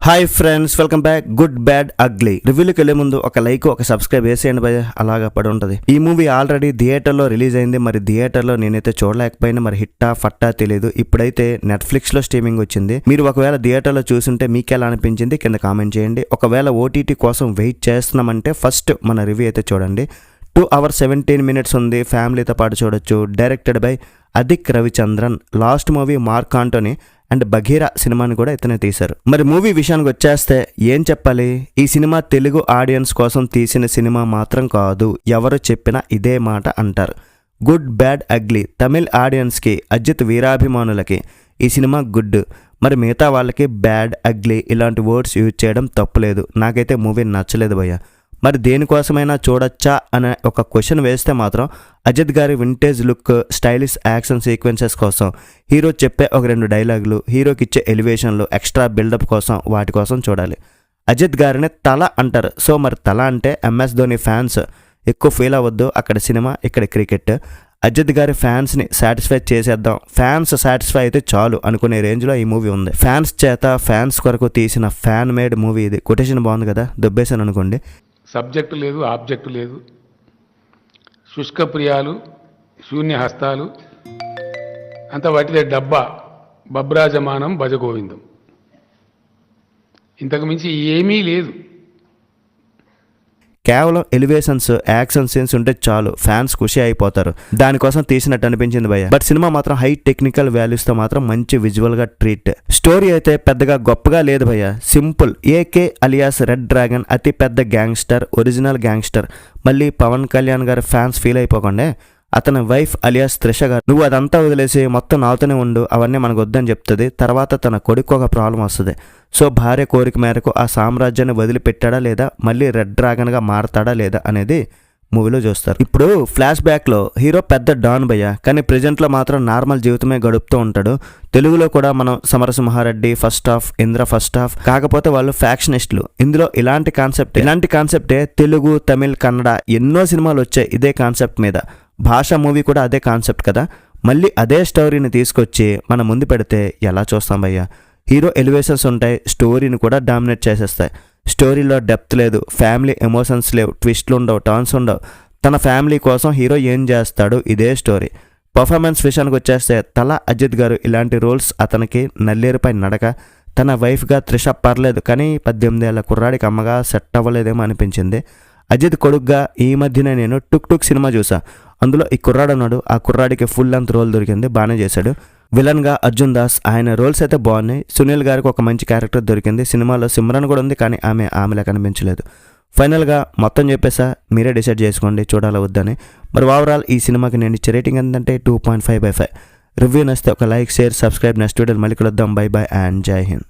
Hi friends, welcome back. Good bad ugly రివ్యూలోకి వెళ్లే ముందు ఒక లైక్ ఒక సబ్స్క్రైబ్ వేసేయండి భయ, అలాగా పడి ఉంటుంది. ఈ మూవీ ఆల్రెడీ థియేటర్లో రిలీజ్ అయింది. మరి థియేటర్లో నేనైతే చూడలేకపోయినా, మరి హిట్టా ఫట్టా తెలియదు. ఇప్పుడైతే నెట్ఫ్లిక్స్ లో స్ట్రీమింగ్ వచ్చింది. మీరు ఒకవేళ థియేటర్లో చూసుంటే మీకు ఎలా అనిపించింది కింద కామెంట్ చేయండి. ఒకవేళ ఓటీటీ కోసం వెయిట్ చేస్తున్నామంటే ఫస్ట్ మన రివ్యూ అయితే చూడండి. 2 hours 17 minutes ఉంది. ఫ్యామిలీతో పాటు చూడొచ్చు. Directed by Adhik Ravichandran. Last movie Mark Antony and Bagheera సినిమాని కూడా ఇతనే తీశారు. మరి మూవీ విషయానికి వచ్చేస్తే ఏం చెప్పాలి, ఈ సినిమా తెలుగు ఆడియన్స్ కోసం తీసిన సినిమా మాత్రం కాదు. ఎవరు చెప్పినా ఇదే మాట అంటారు. గుడ్ బ్యాడ్ అగ్లీ తమిళ్ ఆడియన్స్కి, అజిత్ వీరాభిమానులకి ఈ సినిమా గుడ్, మరి మిగతా వాళ్ళకి బ్యాడ్ అగ్లీ ఇలాంటి వర్డ్స్ యూజ్ చేయడం తప్పులేదు. నాకైతే మూవీ నచ్చలేదు భయ్య. మరి దేనికోసమైనా చూడొచ్చా అనే ఒక క్వశ్చన్ వేస్తే మాత్రం అజిత్ గారి vintage look, stylish action sequences కోసం, హీరో చెప్పే ఒక 2 డైలాగులు, హీరోకి ఇచ్చే ఎలివేషన్లు, ఎక్స్ట్రా బిల్డప్ కోసం, వాటి కోసం చూడాలి. అజిత్ గారిని తల అంటారు. సో మరి తల అంటే ఎంఎస్ ధోని ఫ్యాన్స్ ఎక్కువ ఫీల్ అవ్వద్దు. అక్కడ సినిమా, ఇక్కడ క్రికెట్. అజిత్ గారి ఫ్యాన్స్ని సాటిస్ఫై చేసేద్దాం, ఫ్యాన్స్ సాటిస్ఫై అయితే చాలు అనుకునే రేంజ్లో ఈ మూవీ ఉంది. ఫ్యాన్స్ చేత, ఫ్యాన్స్ కొరకు తీసిన ఫ్యాన్ మేడ్ మూవీ ఇది. కొటేషన్ బాగుంది కదా, దొబ్బేసాను అనుకోండి. సబ్జెక్టు లేదు, ఆబ్జెక్టు లేదు, శుష్క ప్రియాలు, శూన్య హస్తాలు, అంత వాటిదే డబ్బా, బబ్రాజమానం భజగోవిందం. ఇంతకు మించి ఏమీ లేదు. కేవలం ఎలివేషన్స్, యాక్షన్ సీన్స్ ఉంటే చాలు, ఫ్యాన్స్ ఖుషి అయిపోతారు. దానికోసం తీసినట్టు అనిపించింది భయ్య. బట్ సినిమా మాత్రం హై టెక్నికల్ వాల్యూస్ తో మాత్రం మంచి విజువల్ గా ట్రీట్. స్టోరీ అయితే పెద్దగా గొప్పగా లేదు భయ్య, simple. AK alias red dragon అతి పెద్ద గ్యాంగ్స్టర్, ఒరిజినల్ గ్యాంగ్స్టర్. మళ్ళీ పవన్ కళ్యాణ్ గారి ఫ్యాన్స్ ఫీల్ అయిపోకండి. అతని వైఫ్ అలియాస్ త్రిష గారు, నువ్వు అదంతా వదిలేసి మొత్తం నాతోనే ఉండు, అవన్నీ మనకు వద్దని చెప్తుంది. తర్వాత తన కొడుకు ఒక ప్రాబ్లం వస్తుంది. సో భార్య కోరిక మేరకు ఆ సామ్రాజ్యాన్ని వదిలిపెట్టాడా లేదా, మళ్ళీ రెడ్ డ్రాగన్గా మారతాడా లేదా అనేది మూవీలో చూస్తారు. ఇప్పుడు ఫ్లాష్ బ్యాక్లో హీరో పెద్ద డాన్ భయ్య, కానీ ప్రెజెంట్లో మాత్రం నార్మల్ జీవితమే గడుపుతూ ఉంటాడు. తెలుగులో కూడా మనం Samarasimha Reddy first half, Indra first half. కాకపోతే వాళ్ళు ఫ్యాక్షనిస్టులు. ఇందులో ఇలాంటి కాన్సెప్టే తెలుగు, తమిళ్, కన్నడ ఎన్నో సినిమాలు వచ్చాయి ఇదే కాన్సెప్ట్ మీద. భాషా మూవీ కూడా అదే కాన్సెప్ట్ కదా. మళ్ళీ అదే స్టోరీని తీసుకొచ్చి మన ముందు పెడితే ఎలా చూస్తాం భయ్య. హీరో ఎలివేషన్స్ ఉంటాయి, స్టోరీని కూడా డామినేట్ చేసేస్తాయి. స్టోరీలో డెప్త్ లేదు, ఫ్యామిలీ ఎమోషన్స్ లేవు, ట్విస్ట్లు ఉండవు, టర్న్స్ ఉండవు. తన ఫ్యామిలీ కోసం హీరో ఏం చేస్తాడు, ఇదే స్టోరీ. పర్ఫార్మెన్స్ విషయానికి వచ్చేస్తే తల అజిత్ గారు ఇలాంటి రోల్స్ అతనికి నల్లేరుపై నడక. తన వైఫ్గా త్రిష పర్లేదు, కానీ 18 ఏళ్ల కుర్రాడికి అమ్మగా సెట్ అవ్వలేదేమో అనిపించింది. అజిత్ కొడుగ్గా ఈ మధ్యనే నేను టుక్ టుక్ సినిమా చూసా. అందులో ఈ కుర్రాడు ఉన్నాడు. ఆ కుర్రాడికి ఫుల్ లెంత్ రోల్ దొరికింది, బాగానే చేశాడు. విలన్గా అర్జున్ దాస్, ఆయన రోల్స్ అయితే బాగున్నాయి. సునీల్ గారికి ఒక మంచి క్యారెక్టర్ దొరికింది. సినిమాలో సిమ్రన్ కూడా ఉంది, కానీ ఆమెలా కనిపించలేదు. ఫైనల్గా మొత్తం చెప్పేసా, మీరే డిసైడ్ చేసుకోండి చూడాలా వద్దని. మరి ఓవరాల్ ఈ సినిమాకి నేను ఇచ్చే రేటింగ్ ఏంటంటే 2.5/5. రివ్యూ నచ్చితే ఒక like, share, subscribe. Next video మళ్ళీ కలుద్దాం. బై బై అండ్ జై హింద్.